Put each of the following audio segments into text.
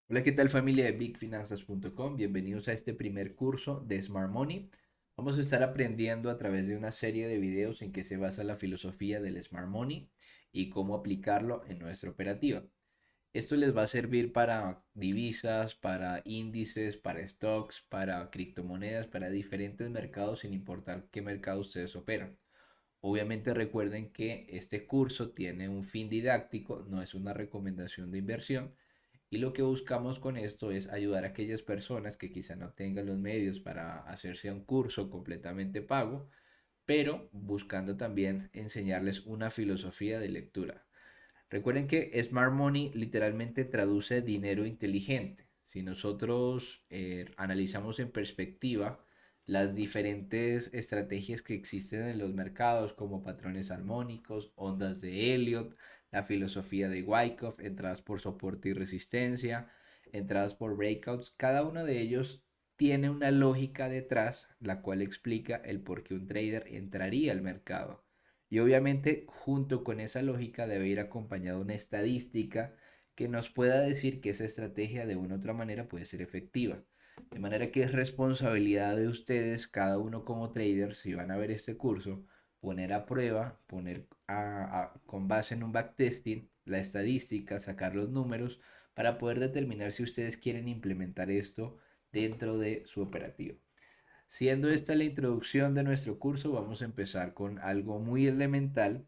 Hola, ¿qué tal familia de bigfinanzas.com? Bienvenidos a este primer curso de Smart Money. Vamos a estar aprendiendo a través de una serie de videos en que se basa la filosofía del Smart Money y cómo aplicarlo en nuestra operativa. Esto les va a servir para divisas, para índices, para stocks, para criptomonedas, para diferentes mercados sin importar qué mercado ustedes operan. Obviamente recuerden que este curso tiene un fin didáctico, no es una recomendación de inversión y lo que buscamos con esto es ayudar a aquellas personas que quizá no tengan los medios para hacerse un curso completamente pago, pero buscando también enseñarles una filosofía de lectura. Recuerden que Smart Money literalmente traduce dinero inteligente. Si nosotros analizamos en perspectiva las diferentes estrategias que existen en los mercados, como patrones armónicos, ondas de Elliott, la filosofía de Wyckoff, entradas por soporte y resistencia, entradas por breakouts, cada uno de ellos tiene una lógica detrás, la cual explica el por qué un trader entraría al mercado. Y obviamente junto con esa lógica debe ir acompañada una estadística que nos pueda decir que esa estrategia de una u otra manera puede ser efectiva. De manera que es responsabilidad de ustedes, cada uno como trader, si van a ver este curso, poner a prueba, con base en un backtesting, la estadística, sacar los números para poder determinar si ustedes quieren implementar esto dentro de su operativo. Siendo esta la introducción de nuestro curso, vamos a empezar con algo muy elemental,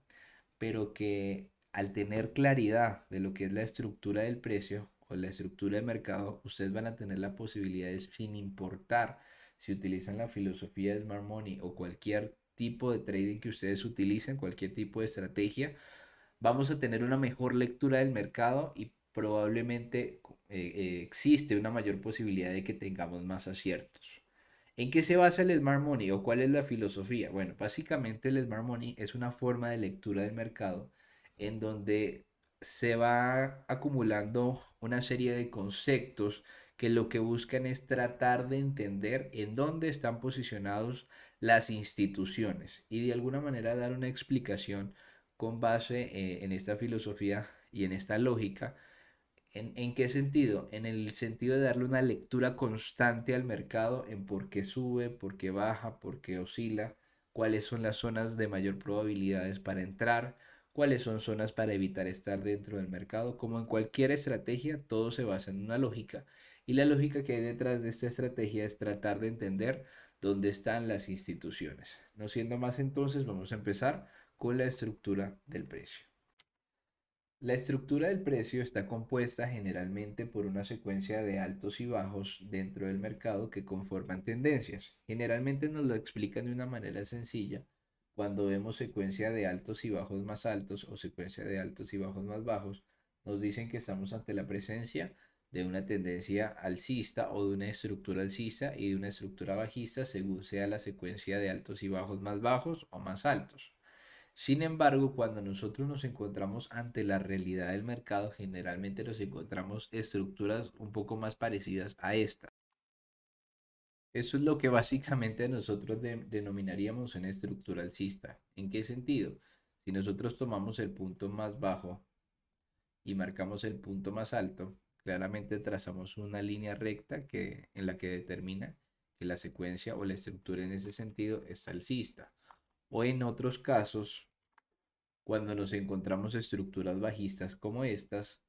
pero que al tener claridad de lo que es la estructura del precio o la estructura de mercado, ustedes van a tener la posibilidad de, sin importar si utilizan la filosofía de Smart Money o cualquier tipo de trading que ustedes utilicen, cualquier tipo de estrategia, vamos a tener una mejor lectura del mercado y probablemente existe una mayor posibilidad de que tengamos más aciertos. ¿En qué se basa el Smart Money o cuál es la filosofía? Bueno, básicamente el Smart Money es una forma de lectura del mercado en donde se va acumulando una serie de conceptos que lo que buscan es tratar de entender en dónde están posicionados las instituciones y de alguna manera dar una explicación con base en esta filosofía y en esta lógica. ¿En qué sentido? En el sentido de darle una lectura constante al mercado en por qué sube, por qué baja, por qué oscila, cuáles son las zonas de mayor probabilidades para entrar, cuáles son zonas para evitar estar dentro del mercado. Como en cualquier estrategia, todo se basa en una lógica. Y la lógica que hay detrás de esta estrategia es tratar de entender dónde están las instituciones. No siendo más entonces, vamos a empezar con la estructura del precio. La estructura del precio está compuesta generalmente por una secuencia de altos y bajos dentro del mercado que conforman tendencias. Generalmente nos lo explican de una manera sencilla cuando vemos secuencia de altos y bajos más altos o secuencia de altos y bajos más bajos. Nos dicen que estamos ante la presencia de una tendencia alcista o de una estructura alcista y de una estructura bajista según sea la secuencia de altos y bajos más bajos o más altos. Sin embargo, cuando nosotros nos encontramos ante la realidad del mercado, generalmente nos encontramos estructuras un poco más parecidas a esta. Eso es lo que básicamente nosotros denominaríamos una estructura alcista. ¿En qué sentido? Si nosotros tomamos el punto más bajo y marcamos el punto más alto, claramente trazamos una línea recta en la que determina que la secuencia o la estructura en ese sentido es alcista. O en otros casos, cuando nos encontramos estructuras bajistas como estas,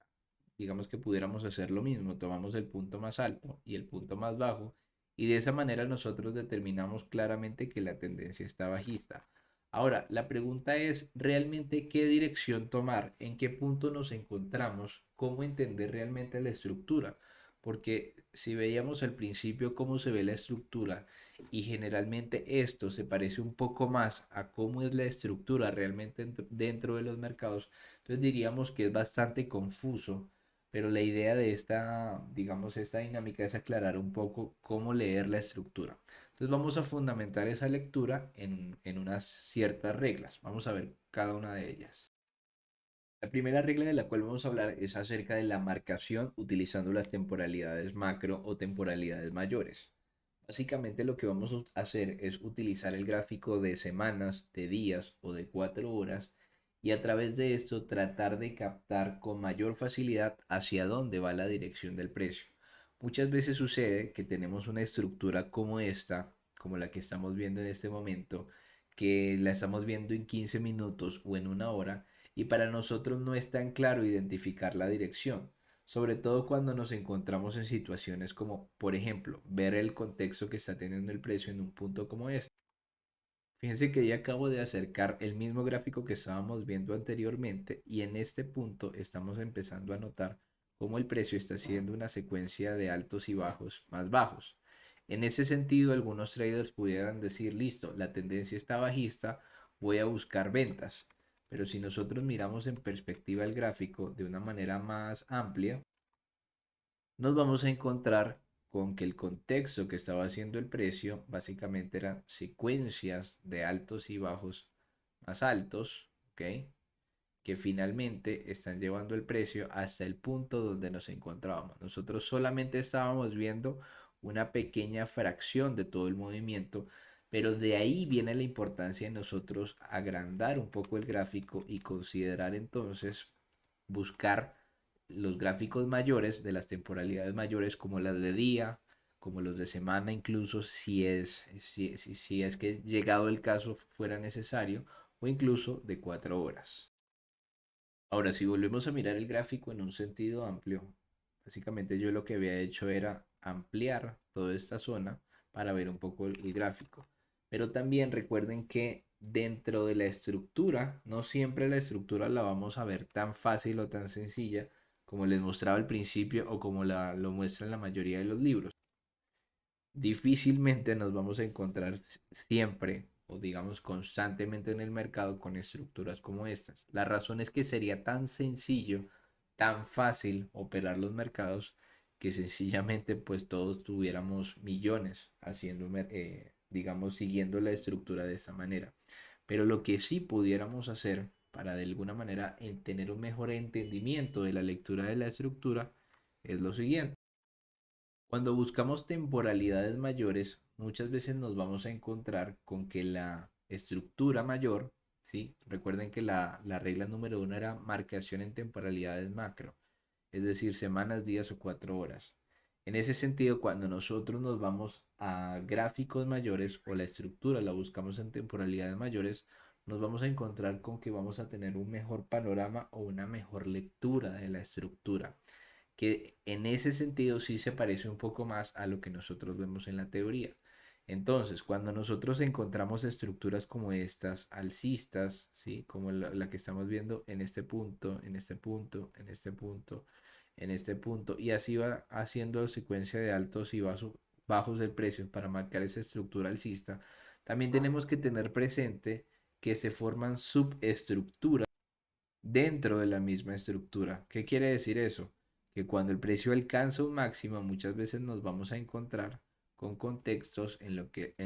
digamos que pudiéramos hacer lo mismo, tomamos el punto más alto y el punto más bajo y de esa manera nosotros determinamos claramente que la tendencia está bajista. Ahora, la pregunta es realmente qué dirección tomar, en qué punto nos encontramos, cómo entender realmente la estructura, porque si veíamos al principio cómo se ve la estructura y generalmente esto se parece un poco más a cómo es la estructura realmente dentro de los mercados, entonces diríamos que es bastante confuso, pero la idea de esta, digamos, esta dinámica es aclarar un poco cómo leer la estructura. Entonces vamos a fundamentar esa lectura en unas ciertas reglas. Vamos a ver cada una de ellas. La primera regla de la cual vamos a hablar es acerca de la marcación utilizando las temporalidades macro o temporalidades mayores. Básicamente lo que vamos a hacer es utilizar el gráfico de semanas, de días o de 4 horas y a través de esto tratar de captar con mayor facilidad hacia dónde va la dirección del precio. Muchas veces sucede que tenemos una estructura como esta, como la que estamos viendo en este momento, que la estamos viendo en 15 minutos o en una hora, y para nosotros no es tan claro identificar la dirección, sobre todo cuando nos encontramos en situaciones como, por ejemplo, ver el contexto que está teniendo el precio en un punto como este. Fíjense que ya acabo de acercar el mismo gráfico que estábamos viendo anteriormente y en este punto estamos empezando a notar cómo el precio está haciendo una secuencia de altos y bajos más bajos. En ese sentido, algunos traders pudieran decir, listo, la tendencia está bajista, voy a buscar ventas. Pero si nosotros miramos en perspectiva el gráfico de una manera más amplia, nos vamos a encontrar con que el contexto que estaba haciendo el precio básicamente eran secuencias de altos y bajos más altos, ¿ok? Que finalmente están llevando el precio hasta el punto donde nos encontrábamos. Nosotros solamente estábamos viendo una pequeña fracción de todo el movimiento, pero de ahí viene la importancia de nosotros agrandar un poco el gráfico y considerar entonces buscar los gráficos mayores de las temporalidades mayores como las de día, como los de semana, incluso si es que llegado el caso fuera necesario, o incluso de 4 horas. Ahora, si volvemos a mirar el gráfico en un sentido amplio, básicamente yo lo que había hecho era ampliar toda esta zona para ver un poco el gráfico. Pero también recuerden que dentro de la estructura, no siempre la estructura la vamos a ver tan fácil o tan sencilla como les mostraba al principio o como lo muestran la mayoría de los libros. Difícilmente nos vamos a encontrar siempre o digamos constantemente en el mercado con estructuras como estas. La razón es que sería tan sencillo, tan fácil operar los mercados que sencillamente pues todos tuviéramos millones haciendo, digamos, siguiendo la estructura de esta manera. Pero lo que sí pudiéramos hacer para de alguna manera tener un mejor entendimiento de la lectura de la estructura es lo siguiente. Cuando buscamos temporalidades mayores, muchas veces nos vamos a encontrar con que la estructura mayor, ¿sí? Recuerden que la regla número uno era marcación en temporalidades macro, es decir, semanas, días o 4 horas. En ese sentido, cuando nosotros nos vamos a gráficos mayores o la estructura la buscamos en temporalidades mayores, nos vamos a encontrar con que vamos a tener un mejor panorama o una mejor lectura de la estructura que en ese sentido sí se parece un poco más a lo que nosotros vemos en la teoría. Entonces, cuando nosotros encontramos estructuras como estas, alcistas, ¿sí? Como la que estamos viendo en este punto, en este punto, en este punto, en este punto, y así va haciendo secuencia de altos y bajos del precio para marcar esa estructura alcista, también tenemos que tener presente que se forman subestructuras dentro de la misma estructura. ¿Qué quiere decir eso? Que cuando el precio alcanza un máximo, muchas veces nos vamos a encontrar con contextos en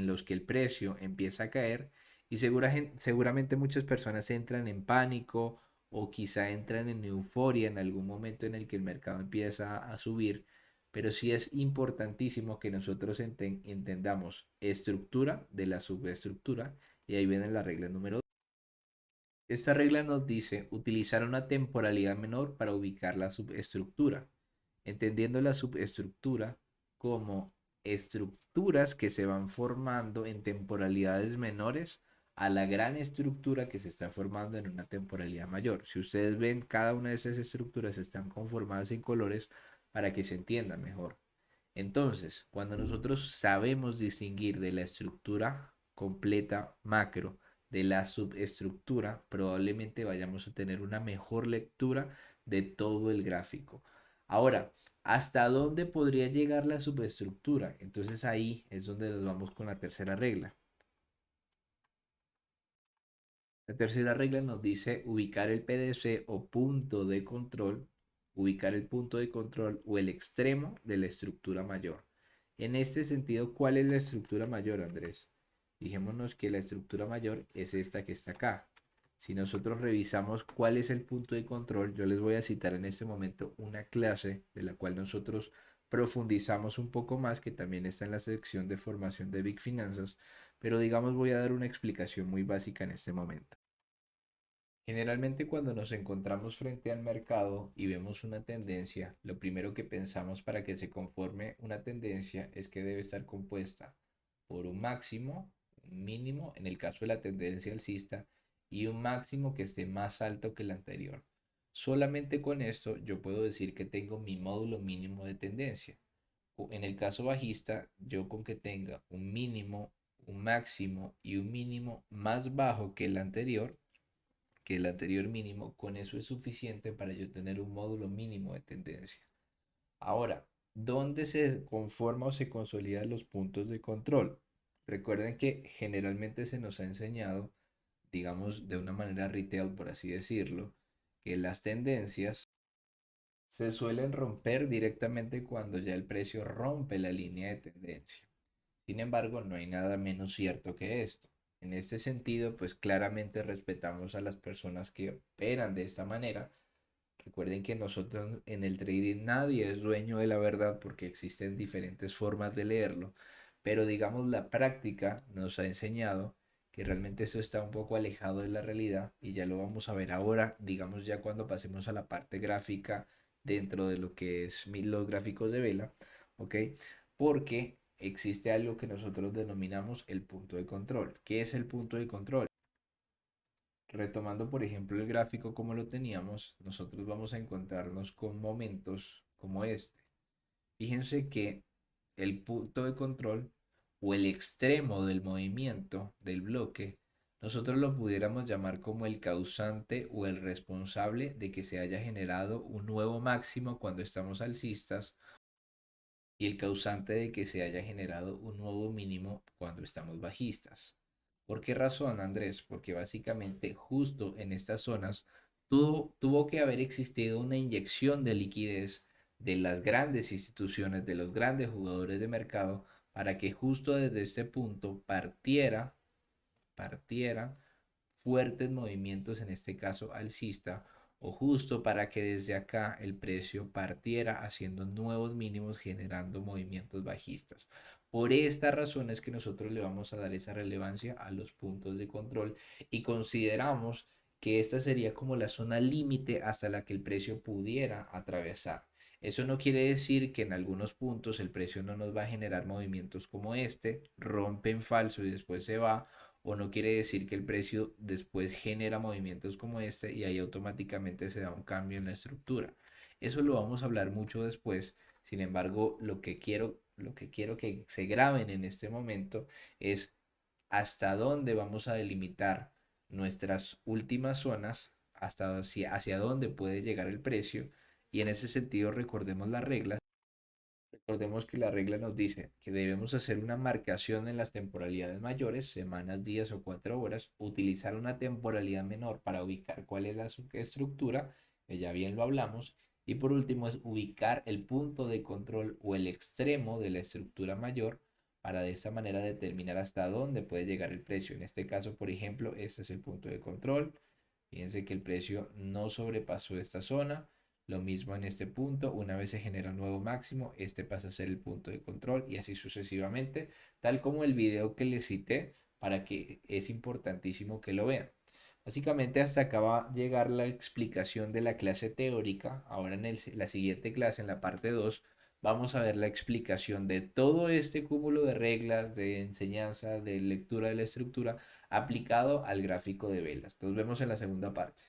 los que el precio empieza a caer y seguramente muchas personas entran en pánico o quizá entran en euforia en algún momento en el que el mercado empieza a subir, pero sí es importantísimo que nosotros entendamos estructura de la subestructura y ahí viene la regla número. Esta regla nos dice utilizar una temporalidad menor para ubicar la subestructura, entendiendo la subestructura como estructuras que se van formando en temporalidades menores a la gran estructura que se está formando en una temporalidad mayor. Si ustedes ven, cada una de esas estructuras están conformadas en colores para que se entienda mejor. Entonces, cuando nosotros sabemos distinguir de la estructura completa macro de la subestructura, probablemente vayamos a tener una mejor lectura de todo el gráfico. Ahora, ¿hasta dónde podría llegar la subestructura? Entonces ahí es donde nos vamos con la tercera regla. La tercera regla nos dice ubicar el PDC o punto de control, ubicar el punto de control o el extremo de la estructura mayor. En este sentido, ¿cuál es la estructura mayor, Andrés? Dijémonos que la estructura mayor es esta que está acá. Si nosotros revisamos cuál es el punto de control, yo les voy a citar en este momento una clase de la cual nosotros profundizamos un poco más, que también está en la sección de formación de Big Finanzas, pero digamos voy a dar una explicación muy básica en este momento. Generalmente cuando nos encontramos frente al mercado y vemos una tendencia, lo primero que pensamos para que se conforme una tendencia es que debe estar compuesta por un máximo, un mínimo, en el caso de la tendencia alcista, y un máximo que esté más alto que el anterior. Solamente con esto yo puedo decir que tengo mi módulo mínimo de tendencia. En el caso bajista, yo con que tenga un mínimo, un máximo y un mínimo más bajo que el anterior mínimo, con eso es suficiente para yo tener un módulo mínimo de tendencia. Ahora, ¿dónde se conforma o se consolidan los puntos de control? Recuerden que generalmente se nos ha enseñado, digamos de una manera retail, por así decirlo, que las tendencias se suelen romper directamente cuando ya el precio rompe la línea de tendencia. Sin embargo, no hay nada menos cierto que esto. En este sentido, pues claramente respetamos a las personas que operan de esta manera. Recuerden que nosotros en el trading nadie es dueño de la verdad porque existen diferentes formas de leerlo, pero digamos la práctica nos ha enseñado que realmente eso está un poco alejado de la realidad y ya lo vamos a ver ahora, digamos ya cuando pasemos a la parte gráfica dentro de lo que es los gráficos de vela, ¿ok? Porque existe algo que nosotros denominamos el punto de control. ¿Qué es el punto de control? Retomando, por ejemplo, el gráfico como lo teníamos, nosotros vamos a encontrarnos con momentos como este. Fíjense que el punto de control o el extremo del movimiento del bloque, nosotros lo pudiéramos llamar como el causante o el responsable de que se haya generado un nuevo máximo cuando estamos alcistas y el causante de que se haya generado un nuevo mínimo cuando estamos bajistas. ¿Por qué razón, Andrés? Porque básicamente justo en estas zonas tuvo que haber existido una inyección de liquidez de las grandes instituciones, de los grandes jugadores de mercado, para que justo desde este punto partieran fuertes movimientos, en este caso alcista, o justo para que desde acá el precio partiera haciendo nuevos mínimos generando movimientos bajistas. Por esta razón es que nosotros le vamos a dar esa relevancia a los puntos de control y consideramos que esta sería como la zona límite hasta la que el precio pudiera atravesar. Eso no quiere decir que en algunos puntos el precio no nos va a generar movimientos como este, rompe en falso y después se va, o no quiere decir que el precio después genera movimientos como este y ahí automáticamente se da un cambio en la estructura. Eso lo vamos a hablar mucho después. Sin embargo, lo que quiero que se graben en este momento es hasta dónde vamos a delimitar nuestras últimas zonas, hasta hacia dónde puede llegar el precio. Y en ese sentido recordemos las reglas. Recordemos que la regla nos dice que debemos hacer una marcación en las temporalidades mayores, semanas, días o 4 horas, utilizar una temporalidad menor para ubicar cuál es la estructura, que ya bien lo hablamos, y por último es ubicar el punto de control o el extremo de la estructura mayor para de esta manera determinar hasta dónde puede llegar el precio. En este caso, por ejemplo, este es el punto de control. Fíjense que el precio no sobrepasó esta zona. Lo mismo en este punto, una vez se genera un nuevo máximo, este pasa a ser el punto de control y así sucesivamente, tal como el video que les cité para que es importantísimo que lo vean. Básicamente hasta acá va a llegar la explicación de la clase teórica. Ahora en la siguiente clase, en la parte 2 vamos a ver la explicación de todo este cúmulo de reglas, de enseñanza, de lectura de la estructura aplicado al gráfico de velas. Nos vemos en la segunda parte.